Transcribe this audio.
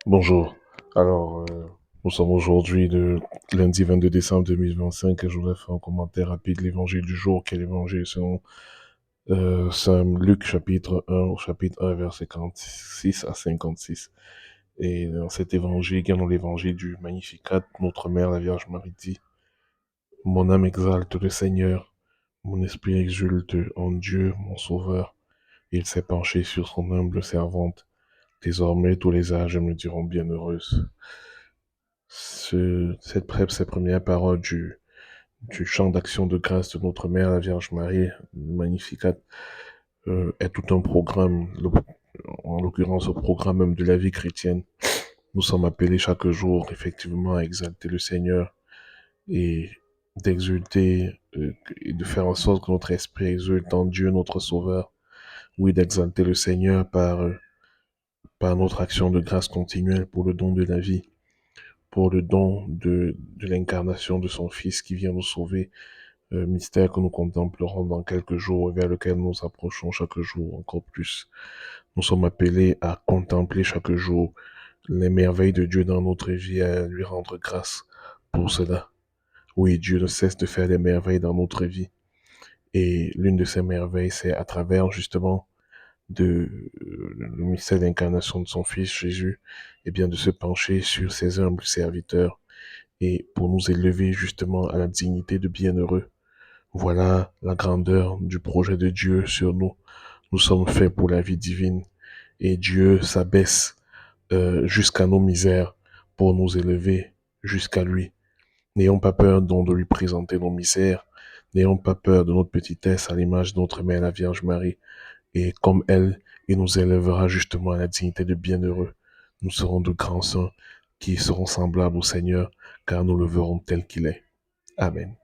Bonjour. Alors, nous sommes aujourd'hui le lundi 22 décembre 2025 et je voudrais faire un commentaire rapide de l'évangile du jour, qui est l'évangile selon Saint Luc chapitre 1, verset 46 à 56. Et dans cet évangile, également l'évangile du Magnificat, notre Mère, la Vierge Marie dit, mon âme exalte le Seigneur, mon esprit exulte en Dieu, mon Sauveur. Il s'est penché sur son humble servante. Désormais, tous les âges me diront bienheureuse. Ces premières paroles du chant d'action de grâce de notre Mère, la Vierge Marie, Magnificat, est tout un programme, en l'occurrence au programme même de la vie chrétienne. Nous sommes appelés chaque jour, effectivement, à exalter le Seigneur et d'exulter et de faire en sorte que notre esprit exulte en Dieu, notre Sauveur. Oui, d'exalter le Seigneur par notre action de grâce continuelle pour le don de la vie, pour le don de l'incarnation de son Fils qui vient nous sauver, mystère que nous contemplerons dans quelques jours et vers lequel nous approchons chaque jour encore plus. Nous sommes appelés à contempler chaque jour les merveilles de Dieu dans notre vie et à lui rendre grâce pour cela. Oui, Dieu ne cesse de faire des merveilles dans notre vie. Et l'une de ces merveilles, c'est à travers justement le mystère d'incarnation de son Fils Jésus, et bien de se pencher sur ses humbles serviteurs et pour nous élever justement à la dignité de bienheureux. Voilà la grandeur du projet de Dieu sur nous. Nous sommes faits pour la vie divine et Dieu s'abaisse jusqu'à nos misères pour nous élever jusqu'à lui. N'ayons pas peur donc de lui présenter nos misères. N'ayons pas peur de notre petitesse à l'image de notre Mère, la Vierge Marie. Et comme elle, il nous élèvera justement à la dignité de bienheureux. Nous serons de grands saints qui seront semblables au Seigneur, car nous le verrons tel qu'il est. Amen.